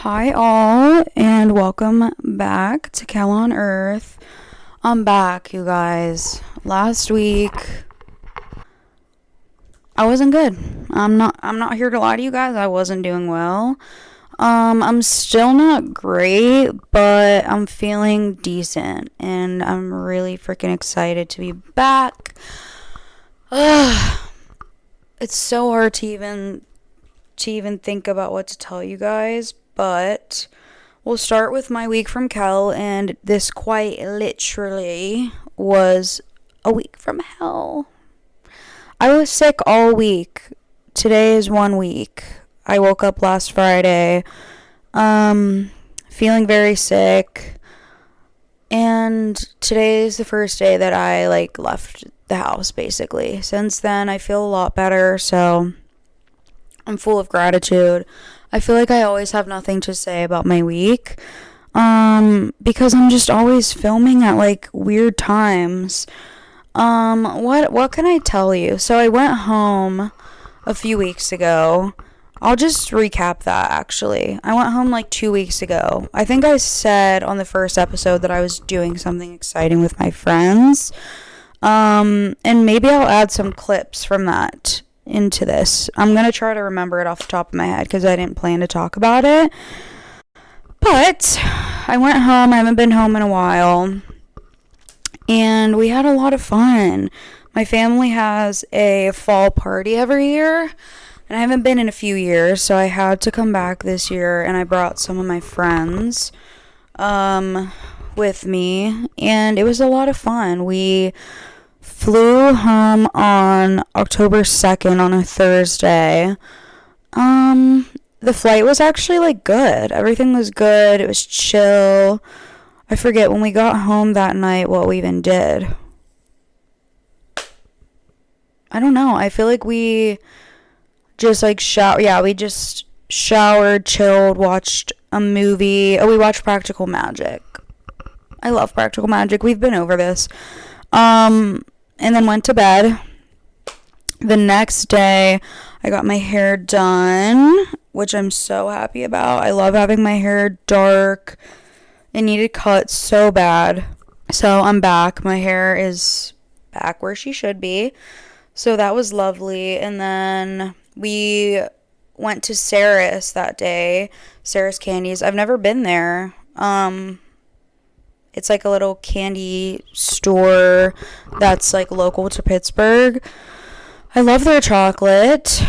Hi, all, and welcome back to Cal on Earth. I'm back, you guys. Last week, I wasn't good. I'm not here to lie to you guys. I wasn't doing well. I'm still not great, but I'm feeling decent, and I'm really freaking excited to be back. Ugh. It's so hard to even think about what to tell you guys, but we'll start with my week from Cal, and this quite literally was a week from hell. I was sick all week. Today is 1 week. I woke up last Friday, feeling very sick, and today is the first day that I, left the house, basically. Since then, I feel a lot better, so I'm full of gratitude. I feel like I always have nothing to say about my week, because I'm just always filming at, weird times. What can I tell you? So I went home a few weeks ago. I'll just recap that, actually. I went home 2 weeks ago. I think I said on the first episode that I was doing something exciting with my friends. And maybe I'll add some clips from that into this. I'm going to try to remember it off the top of my head because I didn't plan to talk about it. But I went home. I haven't been home in a while. And we had a lot of fun. My family has a fall party every year. And I haven't been in a few years, so I had to come back this year, and I brought some of my friends with me, and it was a lot of fun. We flew home on October 2nd on a Thursday. The flight was actually, good. Everything was good. It was chill. I forget when we got home that night what we even did. I don't know. I feel like we just we just showered, chilled, watched a movie. Oh, we watched Practical Magic. I love Practical Magic. We've been over this. And then went to bed. The next day, I got my hair done, which I'm so happy about. I love having my hair dark. It needed cut so bad. So I'm back. My hair is back where she should be. So that was lovely. And then we went to Sarah's that day. Sarah's Candies. I've never been there. It's a little candy store that's local to Pittsburgh. I love their chocolate,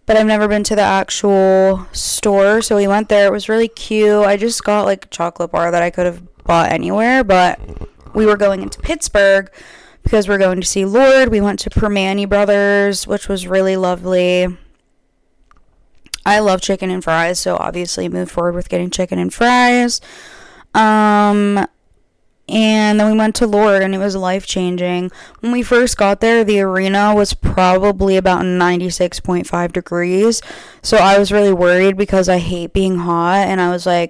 but I've never been to the actual store. So we went there. It was really cute. I just got a chocolate bar that I could have bought anywhere, but we were going into Pittsburgh because we're going to see Lord. We went to Permane Brothers, which was really lovely. I love chicken and fries, so obviously moved forward with getting chicken and fries. And then we went to Lord, and it was life-changing. When we first got there, the arena was probably about 96.5 degrees, so I was really worried because I hate being hot, and I was I'm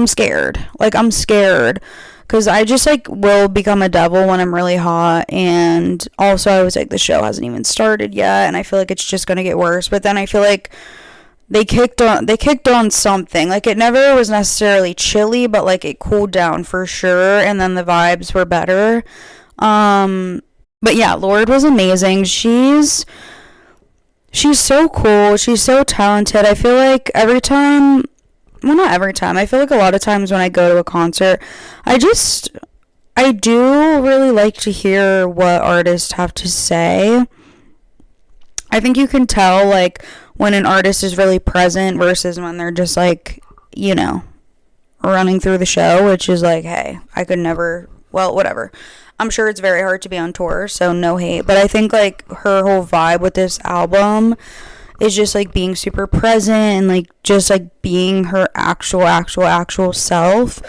scared. I'm scared. Because I just, will become a devil when I'm really hot. And also, I was the show hasn't even started yet. And I feel like it's just going to get worse. But then I feel like they kicked on something. It never was necessarily chilly, but, it cooled down for sure. And then the vibes were better. But, yeah, Lord was amazing. She's so cool. She's so talented. I feel like every time... Well, not every time. I feel like a lot of times when I go to a concert, I do really like to hear what artists have to say. I think you can tell, when an artist is really present versus when they're just, running through the show, which is hey, I could never, well, whatever. I'm sure it's very hard to be on tour, so no hate. But I think, her whole vibe with this album is just being super present and just being her actual self,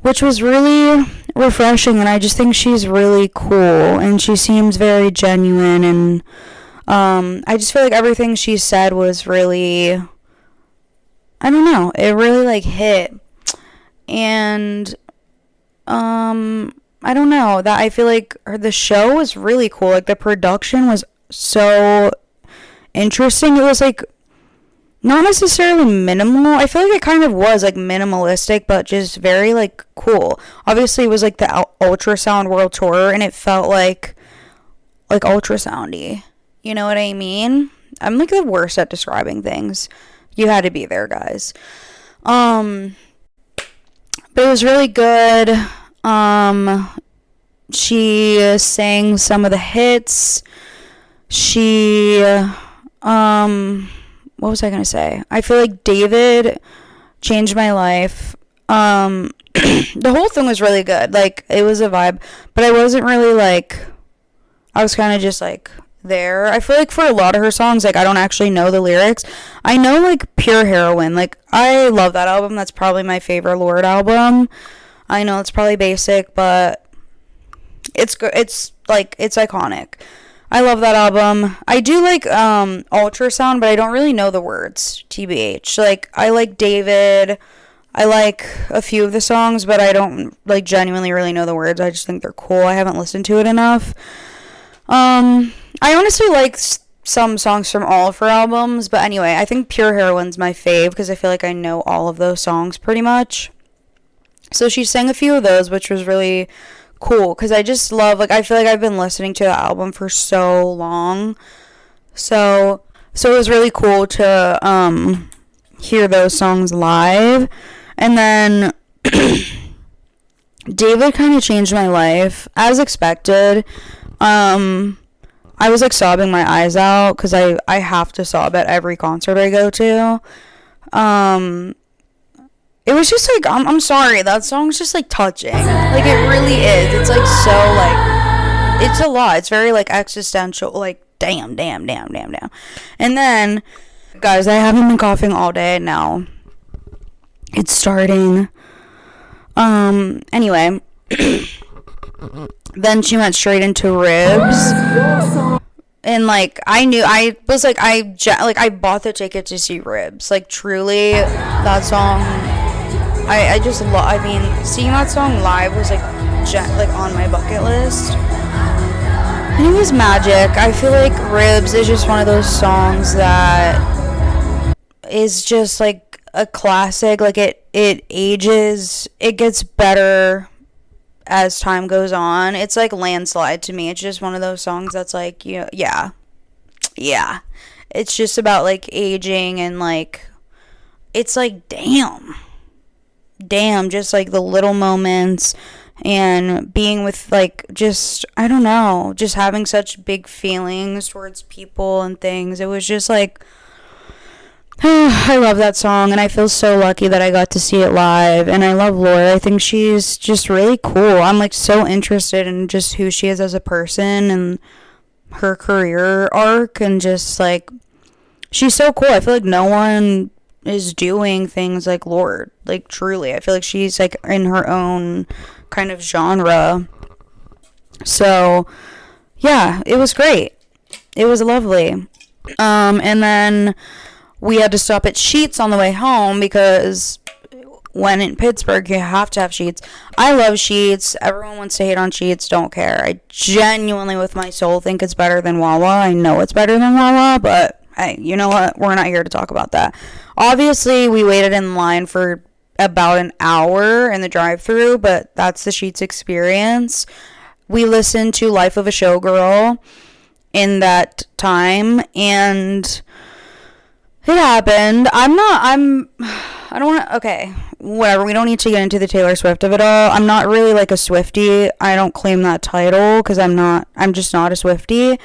which was really refreshing. And I just think she's really cool, and she seems very genuine, and I just feel like everything she said was really, I don't know, it really hit. And I don't know, that I feel like the show was really cool. The production was so interesting. It was not necessarily minimal. I feel like it kind of was like minimalistic, but just very like cool. Obviously, it was like the ultrasound world tour, and it felt like ultrasoundy. You know what I mean? I'm like the worst at describing things. You had to be there, guys. But it was really good. She sang some of the hits. She what was I gonna say? I feel like David changed my life. The whole thing was really good. Like, it was a vibe, but I wasn't really like, I was kind of just like there. I feel like for a lot of her songs, like, I don't actually know the lyrics. I know like Pure Heroine. Like, I love that album. That's probably my favorite Lorde album. I know it's probably basic, but it's good. It's like, it's iconic. I love that album. I do like Ultrasound, but I don't really know the words, TBH. Like, I like David. I like a few of the songs, but I don't like genuinely really know the words. I just think they're cool. I haven't listened to it enough. I honestly like some songs from all of her albums, but anyway, I think Pure Heroine's my fave because I feel like I know all of those songs pretty much. So she sang a few of those, which was really cool because I just love, like, I feel like I've been listening to the album for so long, so it was really cool to hear those songs live. And then David kind of changed my life as expected. I was like sobbing my eyes out because I have to sob at every concert I go to. It was just like, I'm sorry, that song's just like touching. Like, it really is. It's like so like, it's a lot. It's very like existential, like damn. And then, guys, I haven't been coughing all day now. It's starting. Anyway. Then she went straight into Ribs. And like, I bought the ticket to see Ribs. Like, truly, that song, I just love. I mean, seeing that song live was like on my bucket list, and it was magic. I feel like Ribs is just one of those songs that is just like a classic. Like, it ages, it gets better as time goes on. It's like Landslide to me. It's just one of those songs that's like, yeah. It's just about like aging, and like, it's like damn, just like the little moments and being with like, just, I don't know, just having such big feelings towards people and things. It was just like, I love that song, and I feel so lucky that I got to see it live. And I love Lorde. I think she's just really cool. I'm like so interested in just who she is as a person and her career arc, and just like, she's so cool. I feel like no one is doing things like Lorde. Like, truly, I feel like she's like in her own kind of genre. So yeah, it was great. It was lovely. And then we had to stop at Sheetz on the way home because when in Pittsburgh, you have to have Sheetz. I love Sheetz. Everyone wants to hate on Sheetz. Don't care. I genuinely, with my soul, think it's better than Wawa. I know it's better than Wawa, but hey, you know what? We're not here to talk about that. Obviously, we waited in line for about an hour in the drive-thru, but that's the Sheetz experience. We listened to Life of a Showgirl in that time, and it happened. Okay, whatever. We don't need to get into the Taylor Swift of it all. I'm not really like a Swiftie. I don't claim that title because I'm just not a Swiftie.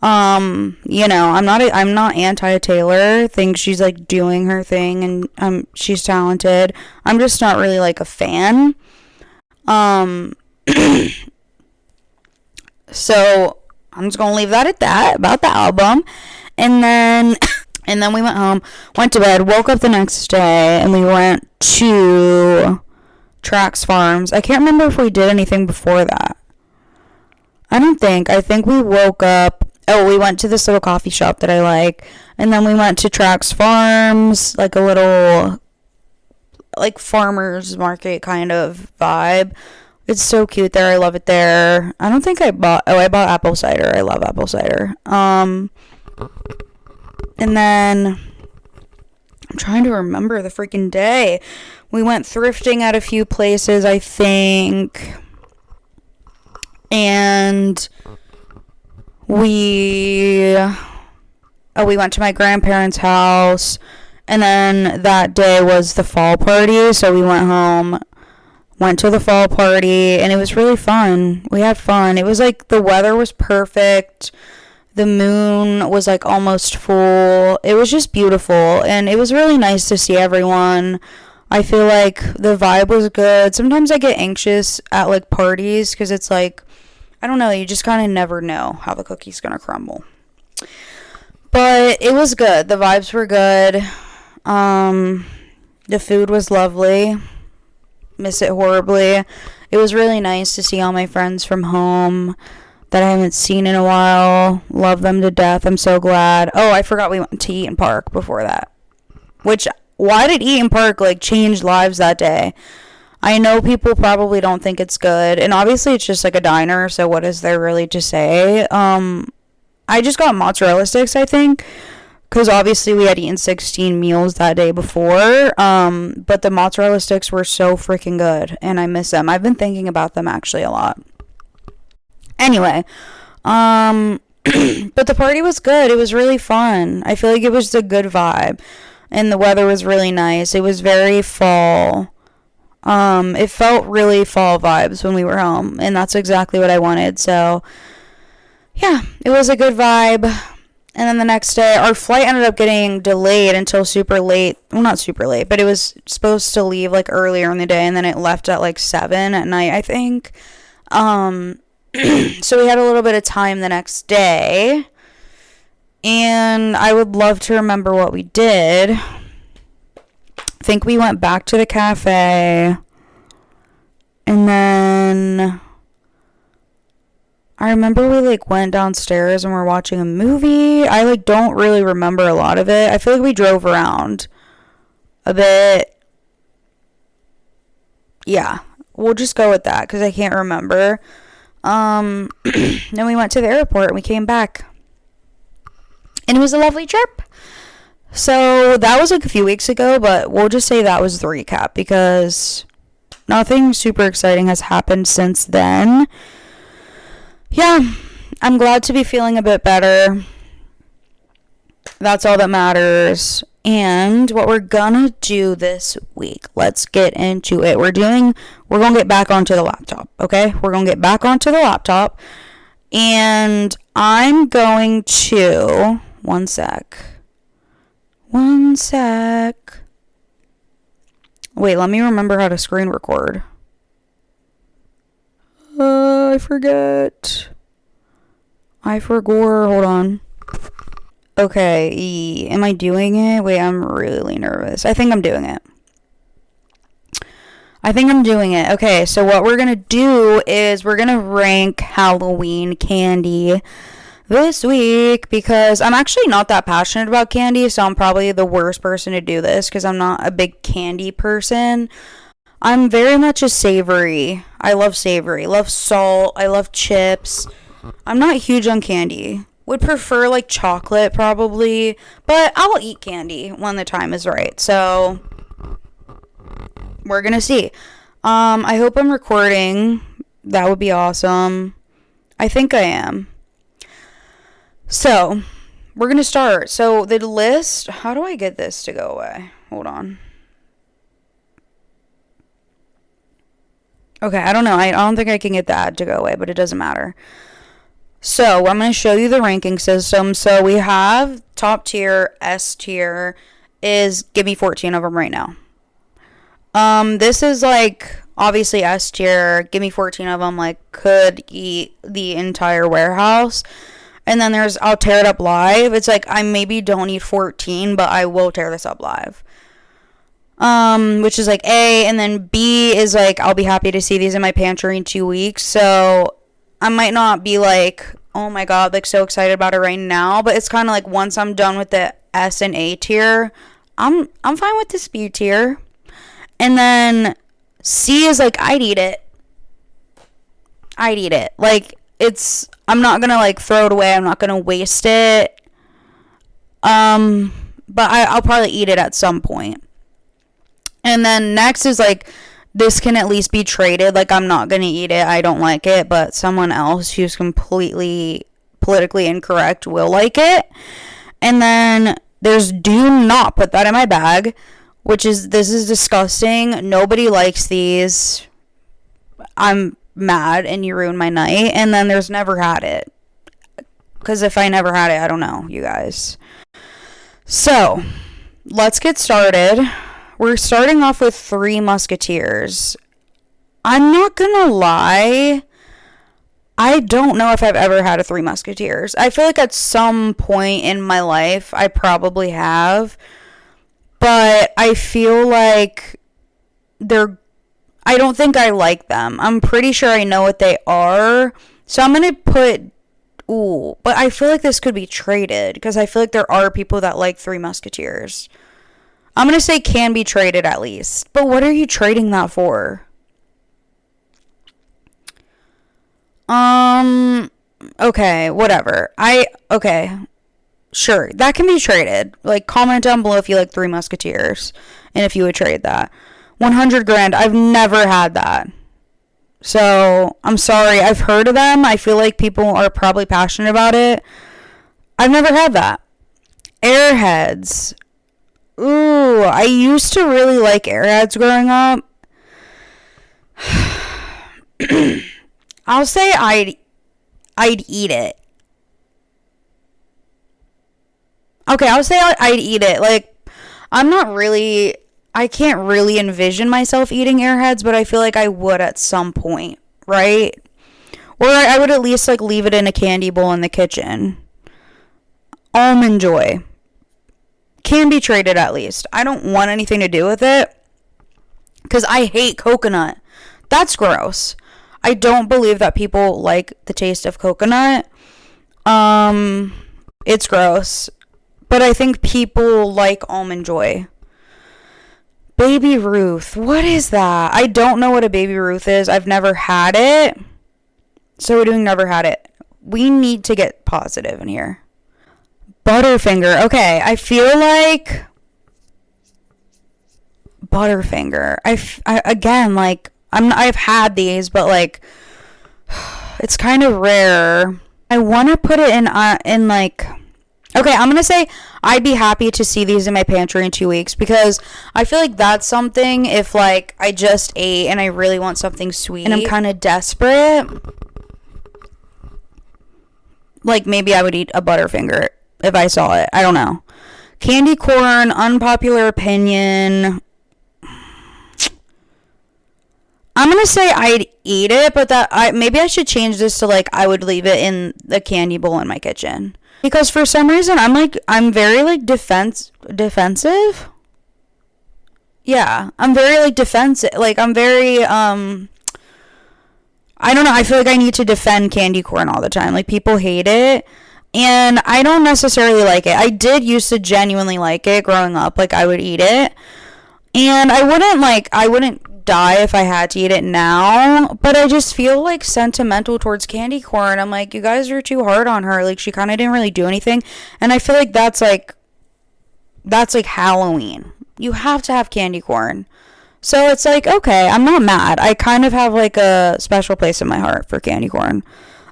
I'm not anti-Taylor. Think she's like doing her thing, and she's talented. I'm just not really like a fan. So I'm just gonna leave that at that about the album. And then we went home, went to bed, woke up the next day, and we went to Trax Farms. I can't remember if we did anything before that. I think we woke up. Oh, we went to this little coffee shop that I like. And then we went to Trax Farms, like a little, like, farmer's market kind of vibe. It's so cute there. I love it there. I don't think I bought apple cider. I love apple cider. And then I'm trying to remember the freaking day. We went thrifting at a few places, I think. And we went to my grandparents' house. And then that day was the fall party. So we went home, went to the fall party, and it was really fun. We had fun. It was like the weather was perfect. The moon was like almost full. It was just beautiful, and it was really nice to see everyone. I feel like the vibe was good. Sometimes I get anxious at like parties because it's like, I don't know, you just kind of never know how the cookie's gonna crumble. But it was good. The vibes were good. The food was lovely. Miss it horribly. It was really nice to see all my friends from home that I haven't seen in a while. Love them to death. I'm so glad. Oh, I forgot we went to Eaton Park before that. Which, why did Eaton Park, like, change lives that day? I know people probably don't think it's good. And obviously it's just, like, a diner, so what is there really to say? I just got mozzarella sticks, I think. Because obviously we had eaten 16 meals that day before. But the mozzarella sticks were so freaking good. And I miss them. I've been thinking about them, actually, a lot. Anyway, but the party was good. It was really fun. I feel like it was a good vibe, and the weather was really nice. It was very fall. It felt really fall vibes when we were home, and that's exactly what I wanted. So, yeah, it was a good vibe. And then the next day, our flight ended up getting delayed until super late. Well, not super late, but it was supposed to leave like earlier in the day, and then it left at like 7 at night, I think. So we had a little bit of time the next day, and I would love to remember what we did. I think we went back to the cafe, and then I remember we like went downstairs and we're watching a movie. I like don't really remember a lot of it. I feel like we drove around a bit. Yeah, we'll just go with that because I can't remember. Then we went to the airport and we came back. And it was a lovely trip. So that was like a few weeks ago, but we'll just say that was the recap because nothing super exciting has happened since then. Yeah, I'm glad to be feeling a bit better. That's all that matters. And what we're gonna do this week, let's get into it. We're gonna get back onto the laptop, okay? We're gonna get back onto the laptop. And I'm going to, one sec. Wait, let me remember how to screen record. I forgot. Hold on. Okay, am I doing it? Wait, I'm really nervous. I think I'm doing it. Okay, so what we're going to do is we're going to rank Halloween candy this week because I'm actually not that passionate about candy, so I'm probably the worst person to do this because I'm not a big candy person. I'm very much a savory. I love savory. I love salt. I love chips. I'm not huge on candy. Would prefer like chocolate probably, but I'll eat candy when the time is right. So we're gonna see. I hope I'm recording. That would be awesome. I think I am. So we're gonna start. So the list, how do I get this to go away? Hold on. Okay, I don't know. I don't think I can get the ad to go away, but it doesn't matter. So, I'm going to show you the ranking system. So, we have top tier, S tier, is give me 14 of them right now. This is like, obviously S tier, give me 14 of them, like, could eat the entire warehouse. And then there's, I'll tear it up live. It's like, I maybe don't eat 14, but I will tear this up live. Which is like A, and then B is like, I'll be happy to see these in my pantry in 2 weeks. So, I might not be like, oh my god, like so excited about it right now, but it's kind of like once I'm done with the S and A tier, I'm fine with this B tier. And then C is like, I'd eat it. Like, I'm not gonna like throw it away. I'm not gonna waste it. but I'll probably eat it at some point. And then next is like, this can at least be traded. Like, I'm not going to eat it. I don't like it. But someone else who's completely politically incorrect will like it. And then there's do not put that in my bag, which is, this is disgusting. Nobody likes these. I'm mad and you ruined my night. And then there's never had it. Because if I never had it, I don't know, you guys. So, let's get started. We're starting off with Three Musketeers. I'm not gonna lie, I don't know if I've ever had a Three Musketeers. I feel like at some point in my life, I probably have. But I feel like I don't think I like them. I'm pretty sure I know what they are. So I'm gonna put, but I feel like this could be traded. Because I feel like there are people that like Three Musketeers. I'm going to say can be traded at least. But what are you trading that for? Okay, whatever. Okay. Sure, that can be traded. Like, comment down below if you like Three Musketeers. And if you would trade that. 100 grand. I've never had that. So, I'm sorry. I've heard of them. I feel like people are probably passionate about it. I've never had that. Airheads. Ooh, I used to really like Airheads growing up. I'll say I'd eat it. Okay, I'll say I'd eat it. Like, I can't really envision myself eating Airheads, but I feel like I would at some point, right? Or I would at least, like, leave it in a candy bowl in the kitchen. Almond Joy. Can be traded at least. I don't want anything to do with it. Because I hate coconut. That's gross. I don't believe that people like the taste of coconut. It's gross. But I think people like Almond Joy. Baby Ruth. What is that? I don't know what a Baby Ruth is. I've never had it. So we're doing never had it. We need to get positive in here. Butterfinger. Okay, I feel like Butterfinger. Again, like, I've had these, but like, it's kind of rare. I want to put it in like, okay, I'm gonna say I'd be happy to see these in my pantry in 2 weeks, because I feel like that's something, if like I just ate and I really want something sweet and I'm kind of desperate, like maybe I would eat a Butterfinger if I saw it. I don't know. Candy corn, unpopular opinion. I'm going to say I'd eat it, but maybe I should change this to like I would leave it in the candy bowl in my kitchen. Because for some reason I'm very like defensive. Yeah, I'm very like defensive. Like I'm very I don't know, I feel like I need to defend candy corn all the time. Like people hate it. And I don't necessarily like it. I did used to genuinely like it growing up. Like, I would eat it. And I wouldn't die if I had to eat it now. But I just feel, like, sentimental towards candy corn. I'm like, you guys are too hard on her. Like, she kind of didn't really do anything. And I feel like that's Halloween. You have to have candy corn. So it's like, okay, I'm not mad. I kind of have, like, a special place in my heart for candy corn.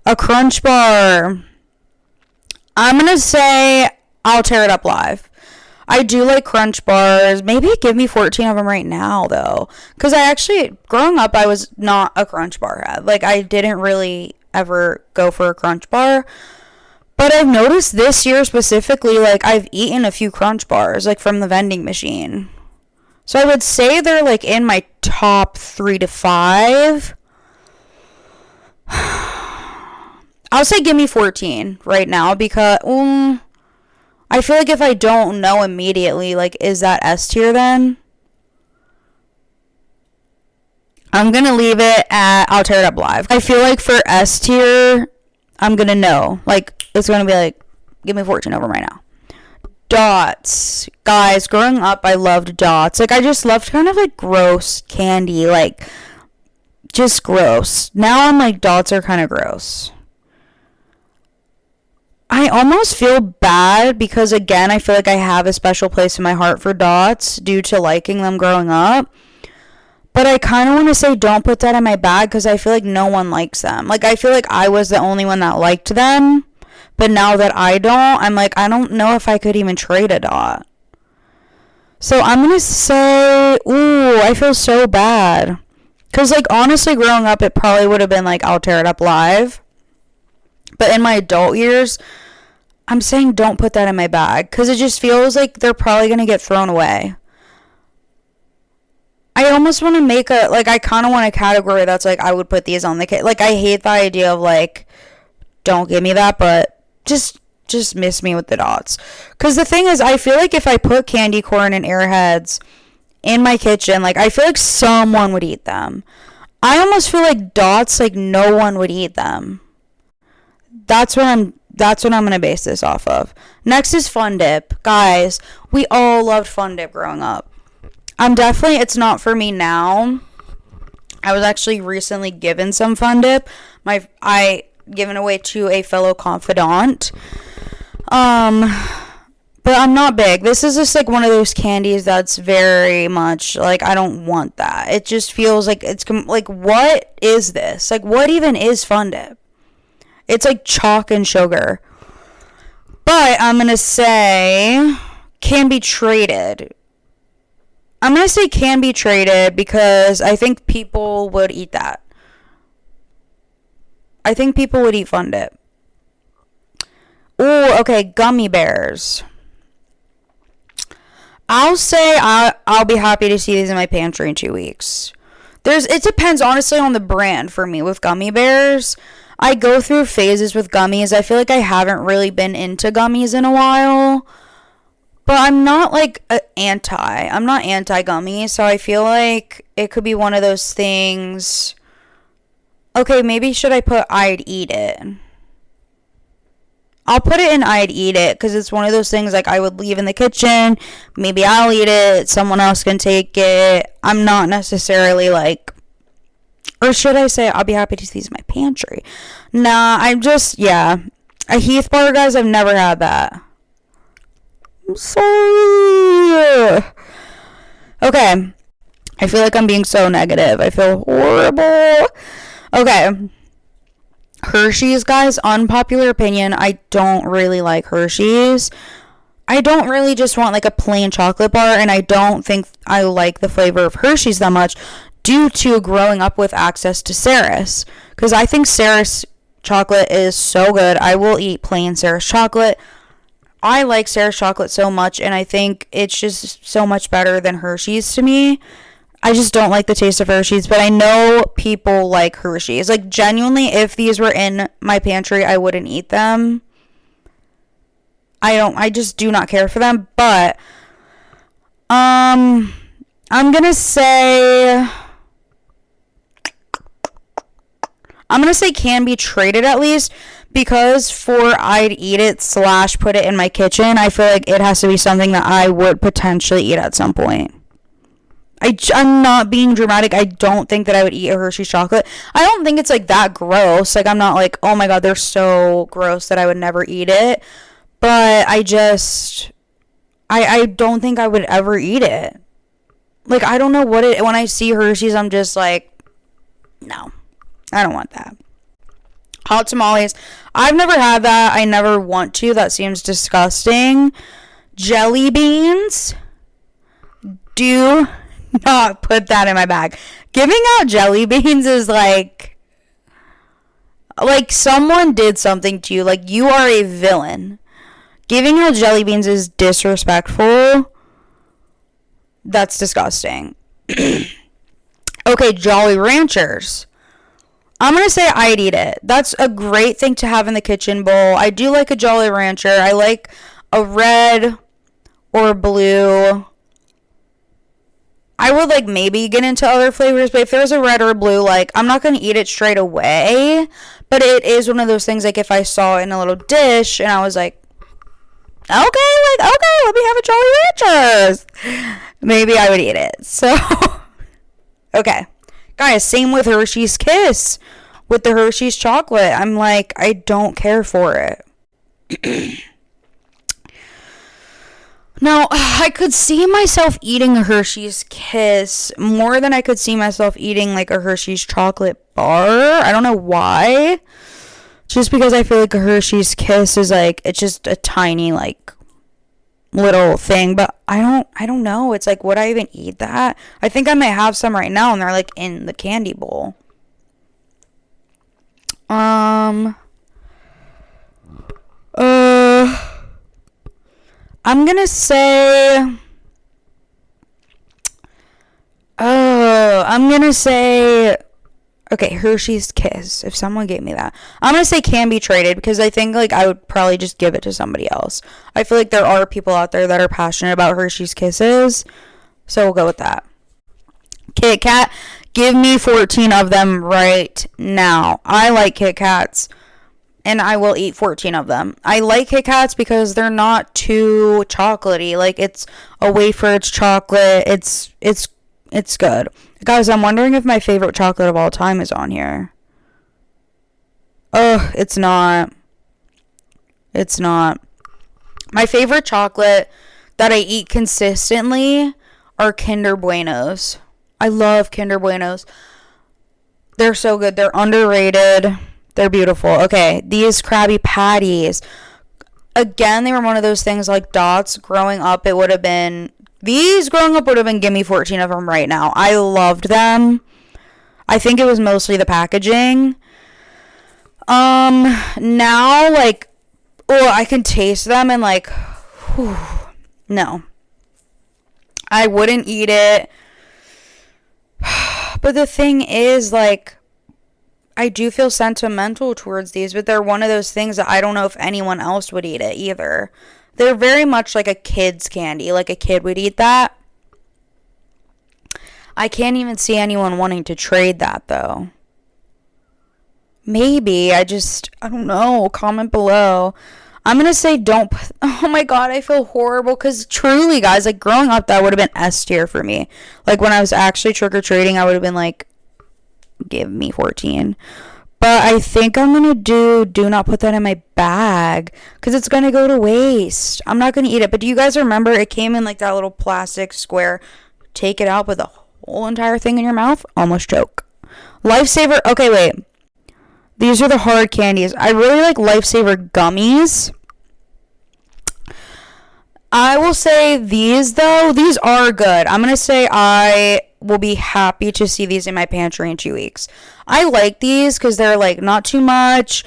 A Crunch Bar. I'm going to say I'll tear it up live. I do like Crunch Bars. Maybe give me 14 of them right now, though. Because growing up, I was not a Crunch Bar head. Like, I didn't really ever go for a Crunch Bar. But I've noticed this year specifically, like, I've eaten a few Crunch Bars, like, from the vending machine. So I would say they're, like, in my top 3 to 5. I'll say give me 14 right now, because I feel like if I don't know immediately, like, is that S tier then? I'm going to leave it at I'll tear it up live. I feel like for S tier, I'm going to know. Like, it's going to be like, give me 14 over right now. Dots. Guys, growing up, I loved Dots. Like, I just loved kind of, like, gross candy. Like, just gross. Now I'm like, Dots are kind of gross. I almost feel bad because, again, I feel like I have a special place in my heart for dots due to liking them growing up. But I kind of want to say don't put that in my bag because I feel like no one likes them. Like, I feel like I was the only one that liked them. But now that I don't, I'm like, I don't know if I could even trade a dot. So I'm going to say, ooh, I feel so bad. Because, like, honestly, growing up, it probably would have been like, I'll tear it up live. But in my adult years, I'm saying don't put that in my bag. Because it just feels like they're probably going to get thrown away. I almost want to make a, like, I kind of want a category that's like, I would put these on the kit. Like, I hate the idea of, like, don't give me that, but just miss me with the dots. Because the thing is, I feel like if I put candy corn and Airheads in my kitchen, like, I feel like someone would eat them. I almost feel like dots, like, no one would eat them. That's what I'm going to base this off of. Next is Fun Dip. Guys, we all loved Fun Dip growing up. It's not for me now. I was actually recently given some Fun Dip. I given away to a fellow confidant. But I'm not big. This is just like one of those candies that's very much like, I don't want that. It just feels like it's like, what is this? Like, what even is Fun Dip? It's like chalk and sugar. But I'm going to say can be traded. I'm going to say can be traded because I think people would eat that. I think people would eat Fun Dip. Ooh, okay, gummy bears. I'll say I'll be happy to see these in my pantry in 2 weeks. It depends honestly on the brand for me with gummy bears. I go through phases with gummies. I feel like I haven't really been into gummies in a while. But I'm not like I'm not anti-gummy, so I feel like it could be one of those things. Okay, maybe should I put I'd eat it? I'll put it in I'd eat it because it's one of those things like I would leave in the kitchen. Maybe I'll eat it. Someone else can take it. I'm not necessarily like, or should I say I'll be happy to see these in my pantry? Nah, yeah. A Heath bar, guys, I've never had that. I'm sorry. Okay. I feel like I'm being so negative. I feel horrible. Okay. Hershey's, guys, unpopular opinion, I don't really like Hershey's. I don't really just want like a plain chocolate bar, and I don't think I like the flavor of Hershey's that much due to growing up with access to Ceres. Because I think Ceres chocolate is so good. I will eat plain Ceres chocolate. I like Ceres chocolate so much, and I think it's just so much better than Hershey's to me. I just don't like the taste of Hershey's, but I know people like Hershey's. Like, genuinely, if these were in my pantry, I wouldn't eat them. I just do not care for them, but, I'm gonna say can be traded at least, because for I'd eat it / put it in my kitchen, I feel like it has to be something that I would potentially eat at some point. I'm not being dramatic. I don't think that I would eat a Hershey's chocolate. I don't think it's like that gross. Like, I'm not like, oh my god, they're so gross that I would never eat it. But I don't think I would ever eat it. Like, I don't know when I see Hershey's, I'm just like, no, I don't want that. Hot tamales. I've never had that. I never want to. That seems disgusting. Jelly beans. Do not put that in my bag. Giving out jelly beans is like someone did something to you. Like, you are a villain. Giving out jelly beans is disrespectful. That's disgusting. Okay, Jolly Ranchers. I'm going to say I'd eat it. That's a great thing to have in the kitchen bowl. I do like a Jolly Rancher. I like a red or blue. I would like maybe get into other flavors, but if there's a red or a blue, like, I'm not going to eat it straight away. But it is one of those things, like, if I saw it in a little dish and I was like, okay, let me have a Jolly Ranchers, maybe I would eat it. So, okay. Guys, same with Hershey's Kiss. With the Hershey's chocolate, I'm like, I don't care for it. Now, I could see myself eating a Hershey's Kiss more than I could see myself eating like a Hershey's chocolate bar. I don't know why. Just because I feel like a Hershey's Kiss is like, it's just a tiny like little thing, but I don't know. It's like, would I even eat that? I think I might have some right now and they're like in the candy bowl. I'm gonna say, okay, Hershey's Kiss. If someone gave me that, I'm gonna say can be traded because I think like I would probably just give it to somebody else. I feel like there are people out there that are passionate about Hershey's Kisses, so we'll go with that. Kit Kat, give me 14 of them right now. I like Kit Kats. And I will eat 14 of them. I like Kit Kats because they're not too chocolatey. Like, it's a wafer, it's chocolate. It's good. Guys, I'm wondering if my favorite chocolate of all time is on here. Oh, it's not. It's not. My favorite chocolate that I eat consistently are Kinder Buenos. I love Kinder Buenos. They're so good. They're underrated. They're beautiful. Okay, these Krabby Patties. Again, they were one of those things like Dots. Growing up, it would have been... These growing up would have been, give me 14 of them right now. I loved them. I think it was mostly the packaging. Now, like... Oh, I can taste them and like... Whew, no. I wouldn't eat it. But the thing is, like... I do feel sentimental towards these, but they're one of those things that I don't know if anyone else would eat it either. They're very much like a kid's candy. Like a kid would eat that. I can't even see anyone wanting to trade that, though. Maybe. I don't know. Comment below. I'm going to say don't. Oh my God, I feel horrible because truly, guys, like growing up, that would have been S tier for me. Like when I was actually trick-or-treating, I would have been like, give me 14. But I think I'm gonna do not put that in my bag because it's gonna go to waste. I'm not gonna eat it. But do you guys remember it came in like that little plastic square? Take it out with the whole entire thing in your mouth. Almost choke. Lifesaver. Okay, wait. These are the hard candies. I really like Lifesaver gummies. I will say these though. These are good. I'm gonna say I will be happy to see these in my pantry in 2 weeks. I like these because they're like not too much.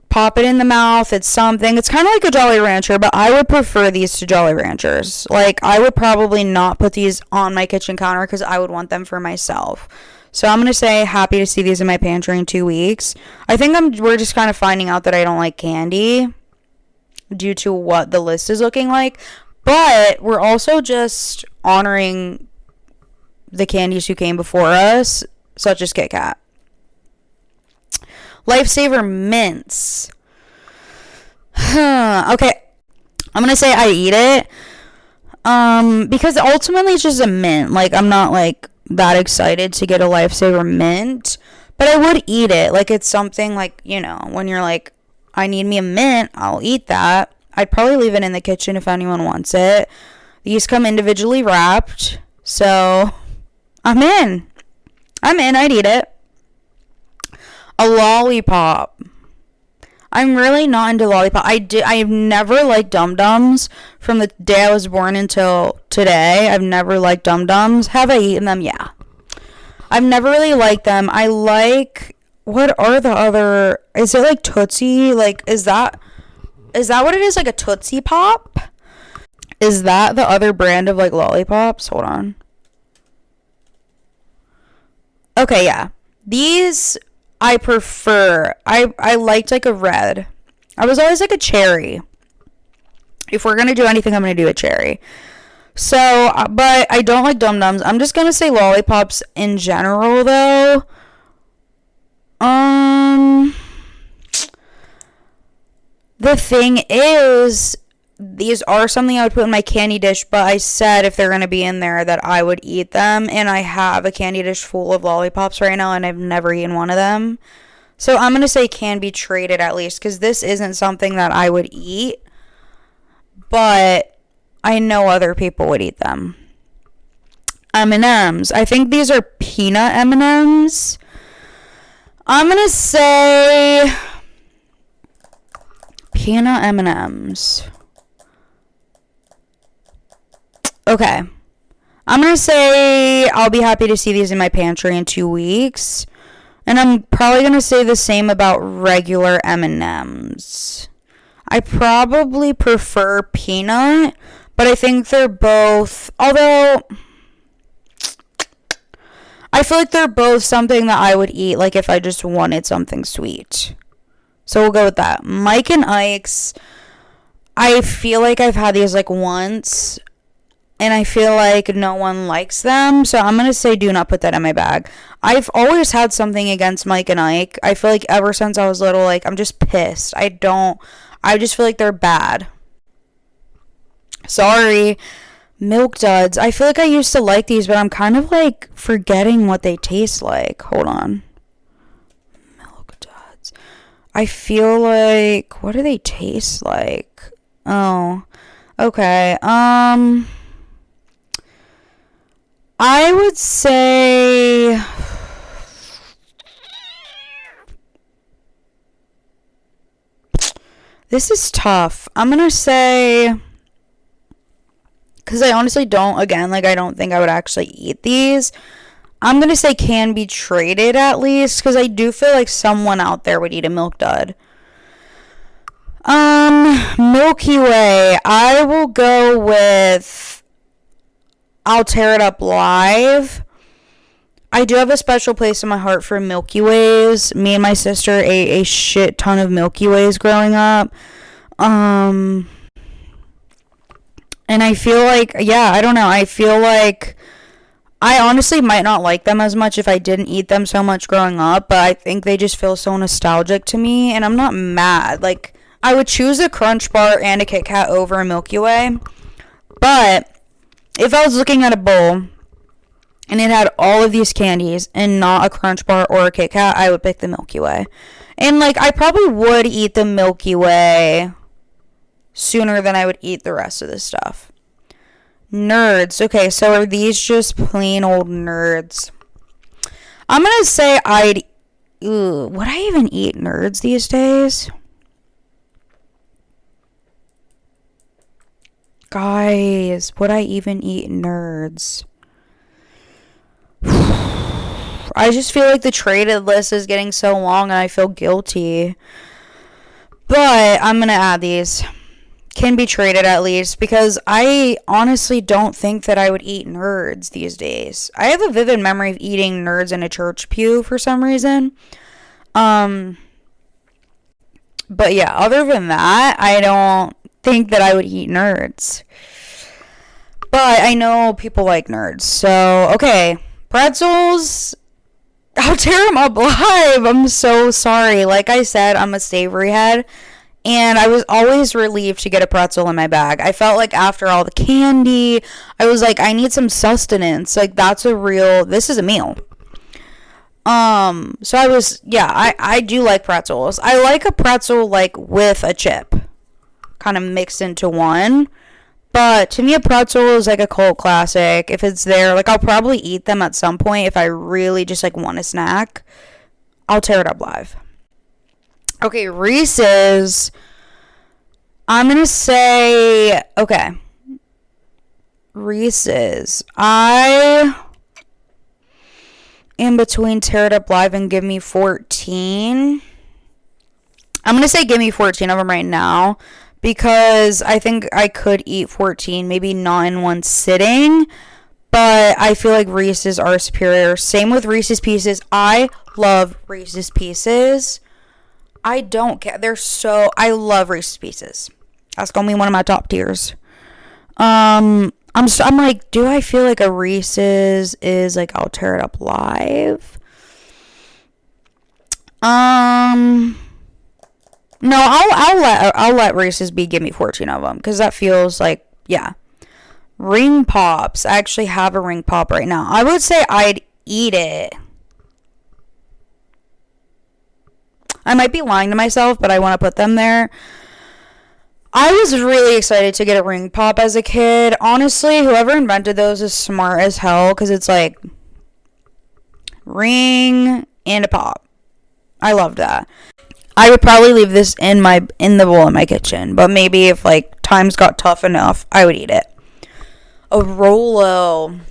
Pop it in the mouth. It's something. It's kind of like a Jolly Rancher, but I would prefer these to Jolly Ranchers. Like I would probably not put these on my kitchen counter because I would want them for myself. So I'm gonna say happy to see these in my pantry in 2 weeks. I think we're just kind of finding out that I don't like candy due to what the list is looking like. But we're also just honoring the candies who came before us, such as Kit Kat. Lifesaver mints. Okay. I'm gonna say I eat it. Because ultimately it's just a mint. Like, I'm not, like, that excited to get a Lifesaver mint. But I would eat it. Like, it's something, like, you know, when you're like, I need me a mint, I'll eat that. I'd probably leave it in the kitchen if anyone wants it. These come individually wrapped. So... I'm in. I'd eat it. A lollipop. I'm really not into lollipop. I've never liked Dum Dums from the day I was born until today. I've never liked Dum Dums. Have I eaten them? Yeah. I've never really liked them. I like, what are the other, is it like Tootsie? Like, is that what it is? Like a Tootsie Pop? Is that the other brand of like lollipops? Hold on. Okay, yeah. These I prefer. I liked like a red. I was always like a cherry. If we're going to do anything, I'm going to do a cherry. So, but I don't like Dum Dums. I'm just going to say lollipops in general, though. The thing is, these are something I would put in my candy dish, but I said if they're going to be in there that I would eat them, and I have a candy dish full of lollipops right now, and I've never eaten one of them. So I'm going to say can be traded at least, because this isn't something that I would eat, but I know other people would eat them. M&Ms. I think these are peanut M&Ms. I'm going to say peanut M&Ms. Okay. I'm going to say I'll be happy to see these in my pantry in 2 weeks. And I'm probably going to say the same about regular M&Ms. I probably prefer peanut, but I think they're both, although I feel like they're both something that I would eat, like if I just wanted something sweet. So we'll go with that. Mike and Ike's, I feel like I've had these like once, and I feel like no one likes them, so I'm going to say do not put that in my bag. I've always had something against Mike and Ike. I feel like ever since I was little, like, I'm just pissed. I just feel like they're bad. Sorry. Milk Duds. I feel like I used to like these, but I'm kind of, like, forgetting what they taste like. Hold on. Milk Duds. I feel like, what do they taste like? Oh. Okay. I would say this is tough. I'm going to say, because I honestly don't, again, like I don't think I would actually eat these. I'm going to say can be traded at least, because I do feel like someone out there would eat a Milk Dud. Milky Way. I will go with I'll Tear It Up Live. I do have a special place in my heart for Milky Ways. Me and my sister ate a shit ton of Milky Ways growing up. And I feel like, yeah, I don't know. I feel like I honestly might not like them as much if I didn't eat them so much growing up, but I think they just feel so nostalgic to me, and I'm not mad. Like, I would choose a Crunch Bar and a Kit Kat over a Milky Way, but if I was looking at a bowl and it had all of these candies and not a Crunch Bar or a Kit Kat, I would pick the Milky Way. And, like, I probably would eat the Milky Way sooner than I would eat the rest of this stuff. Nerds. Okay, so are these just plain old Nerds? I'm going to say would I even eat Nerds these days? Guys, would I even eat Nerds? I just feel like the traded list is getting so long and I feel guilty. But I'm going to add these. Can be traded at least, because I honestly don't think that I would eat Nerds these days. I have a vivid memory of eating Nerds in a church pew for some reason. But yeah, other than that, I don't think that I would eat Nerds. But I know people like Nerds. So, okay. Pretzels. I'll tear them up live. I'm so sorry. Like I said, I'm a savory head. And I was always relieved to get a pretzel in my bag. I felt like after all the candy, I was like, I need some sustenance. Like, this is a meal. So I do like pretzels. I like a pretzel, like, with a chip. Kind of mixed into one. But to me, a pretzel is like a cult classic. If it's there, like, I'll probably eat them at some point if I really just, like, want a snack. I'll tear it up live. Okay, Reese's. I'm going to say, okay. Reese's. I am between Tear It Up Live and Give Me 14. I'm going to say give me 14 of them right now, because I think I could eat 14, maybe not in one sitting, but I feel like Reese's are superior. Same with Reese's Pieces. I love Reese's Pieces. I don't care. I love Reese's Pieces. That's gonna be one of my top tiers. I'm like, do I feel like a Reese's is like I'll Tear It Up Live? No, I'll let Reese's be give me 14 of them, because that feels like, yeah. Ring Pops. I actually have a Ring Pop right now. I would say I'd eat it. I might be lying to myself, but I want to put them there. I was really excited to get a ring pop as a kid. Honestly, whoever invented those is smart as hell, because it's like ring and a pop. I loved that. I would probably leave this in the bowl in my kitchen, but maybe if like times got tough enough, I would eat it. A Rolo.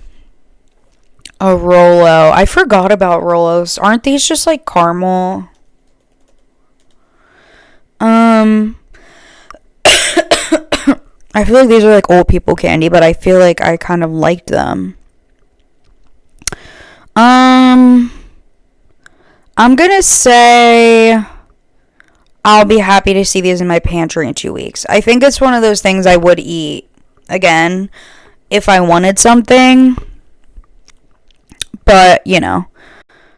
I forgot about Rolos. Aren't these just like caramel? I feel like these are like old people candy, but I feel like I kind of liked them. I'm gonna say I'll be happy to see these in my pantry in 2 weeks. I think it's one of those things I would eat again if I wanted something. But, you know.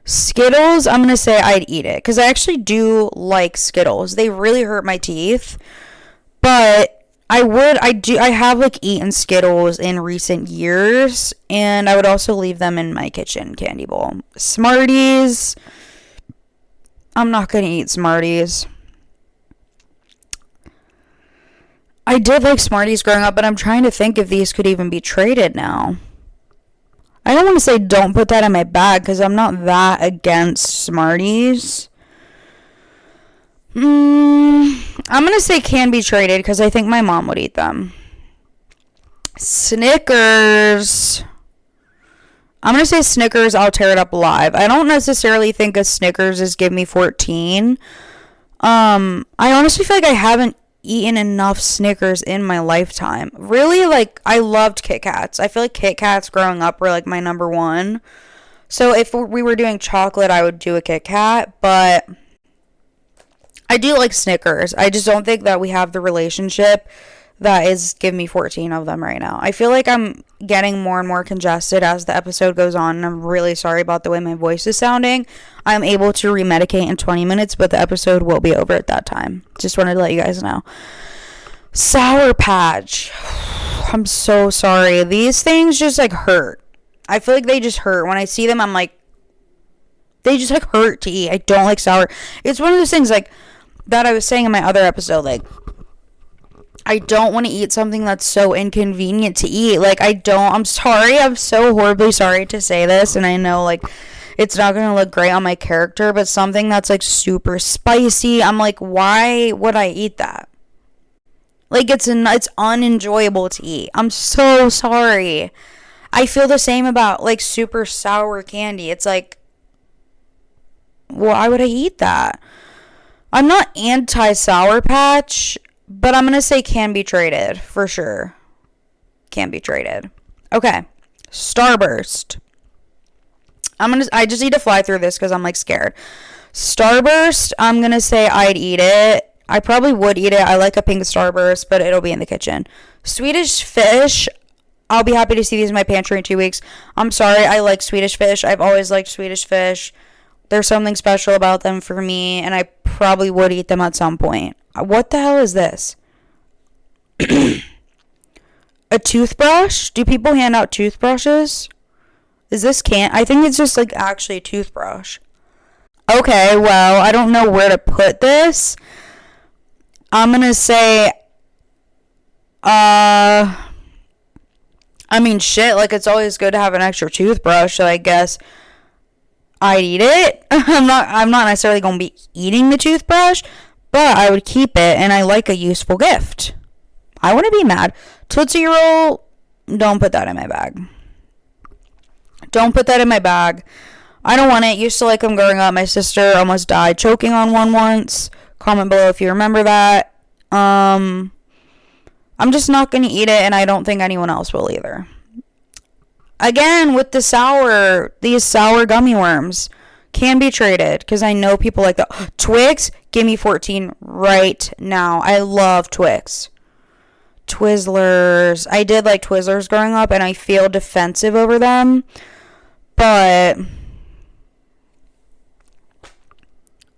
Skittles, I'm gonna say I'd eat it, because I actually do like Skittles. They really hurt my teeth. But I have like eaten Skittles in recent years, and I would also leave them in my kitchen candy bowl. Smarties, I'm not gonna eat Smarties. I did like Smarties growing up, but I'm trying to think if these could even be traded now. I don't want to say don't put that in my bag, because I'm not that against Smarties. I'm going to say can be traded, because I think my mom would eat them. Snickers. I'm going to say Snickers, I'll tear it up alive. I don't necessarily think a Snickers is give me 14. I honestly feel like I haven't eaten enough Snickers in my lifetime. Really, like, I loved Kit Kats. I feel like Kit Kats growing up were like my number one. So if we were doing chocolate, I would do a Kit Kat, but I do like Snickers. I just don't think that we have the relationship that is give me 14 of them right now. I feel like I'm getting more and more congested as the episode goes on, and I'm really sorry about the way my voice is sounding. I'm able to remedicate in 20 minutes, but the episode will be over at that time. Just wanted to let you guys know. Sour Patch. I'm so sorry. These things just like hurt. I feel like they just hurt. When I see them, I'm like, they just like hurt to eat. I don't like sour. It's one of those things like that I was saying in my other episode, like, I don't want to eat something that's so inconvenient to eat. Like, I'm sorry. I'm so horribly sorry to say this. And I know, like, it's not going to look great on my character. But something that's, like, super spicy. I'm like, why would I eat that? Like, it's unenjoyable to eat. I'm so sorry. I feel the same about, like, super sour candy. It's like, why would I eat that? I'm not anti-Sour Patch, but I'm going to say can be traded, for sure. Can be traded. Okay. Starburst. I just need to fly through this because I'm, like, scared. Starburst, I'm going to say I'd eat it. I probably would eat it. I like a pink Starburst, but it'll be in the kitchen. Swedish Fish, I'll be happy to see these in my pantry in 2 weeks. I'm sorry, I like Swedish Fish. I've always liked Swedish Fish. There's something special about them for me, and I probably would eat them at some point. What the hell is this? A toothbrush? Do people hand out toothbrushes? Is this I think it's just like actually a toothbrush. Okay, well, I don't know where to put this. I'm gonna say, I mean, shit, like, it's always good to have an extra toothbrush, so I guess I'd eat it. I'm not necessarily gonna be eating the toothbrush, but I would keep it, and I like a useful gift. I wouldn't be mad. Tootsie Roll, don't put that in my bag. Don't put that in my bag. I don't want it. Used to like them growing up. My sister almost died choking on one once. Comment below if you remember that. I'm just not going to eat it, and I don't think anyone else will either. Again, with these sour gummy worms can be traded, because I know people like that. Twix, give me 14 right now. I love Twix. Twizzlers. I did like Twizzlers growing up, and I feel defensive over them, but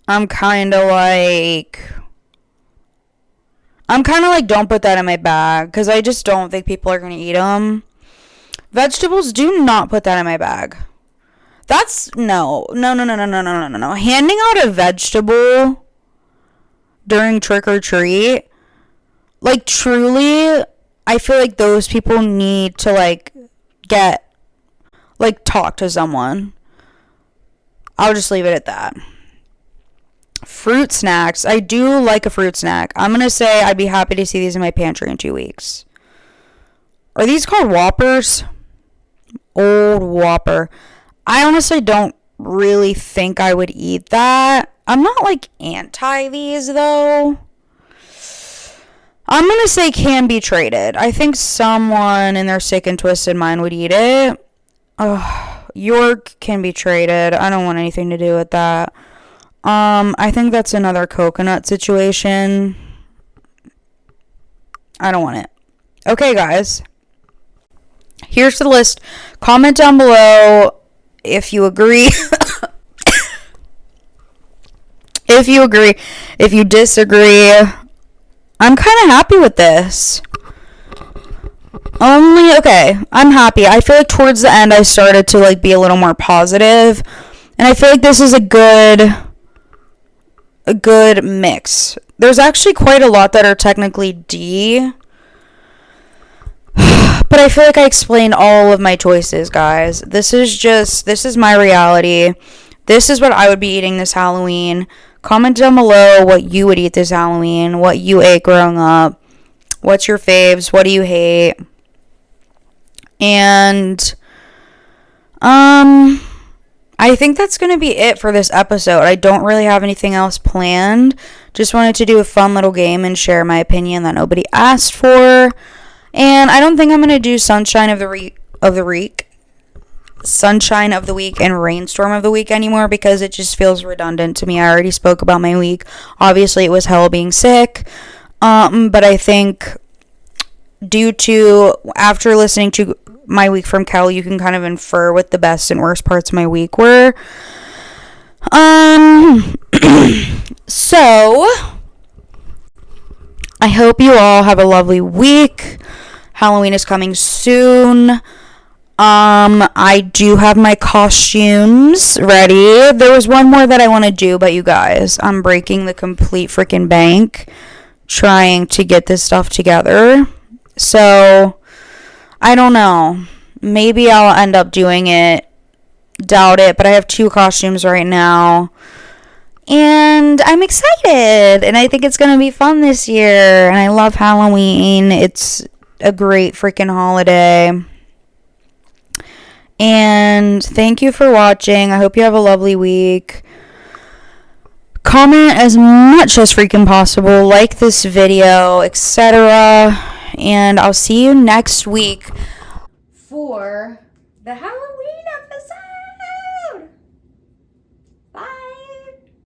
I'm kind of like, don't put that in my bag, because I just don't think people are going to eat them. Vegetables, do not put that in my bag. That's, no. Handing out a vegetable during trick or treat, like, truly, I feel like those people need to, like, talk to someone. I'll just leave it at that. Fruit snacks. I do like a fruit snack. I'm going to say I'd be happy to see these in my pantry in 2 weeks. Are these called Whoppers? Old Whopper. I honestly don't really think I would eat that. I'm not, like, anti these, though. I'm going to say can be traded. I think someone in their sick and twisted mind would eat it. York can be traded. I don't want anything to do with that. I think that's another coconut situation. I don't want it. Okay, guys. Here's the list. Comment down below if you agree. If you agree. If you disagree. I'm kind of happy with this. Okay, I'm happy. I feel like towards the end I started to, like, be a little more positive. And I feel like this is a good mix. There's actually quite a lot that are technically D. But I feel like I explained all of my choices, guys. This is my reality. This is what I would be eating this Halloween. Comment down below what you would eat this Halloween, what you ate growing up. What's your faves? What do you hate? And I think that's going to be it for this episode. I don't really have anything else planned. Just wanted to do a fun little game and share my opinion that nobody asked for. And I don't think I'm going to do Sunshine of the Week and Rainstorm of the Week anymore because it just feels redundant to me. I already spoke about my week. Obviously, it was hell being sick. But I think after listening to my week from Kel, you can kind of infer what the best and worst parts of my week were. So, I hope you all have a lovely week. Halloween is coming soon. I do have my costumes ready. There was one more that I want to do, but you guys, I'm breaking the complete freaking bank trying to get this stuff together. So, I don't know. Maybe I'll end up doing it. Doubt it, but I have 2 costumes right now. And I'm excited. And I think it's going to be fun this year. And I love Halloween. It's a great freaking holiday. And thank you for watching. I hope you have a lovely week. Comment as much as freaking possible. Like this video, etc. And I'll see you next week for the Halloween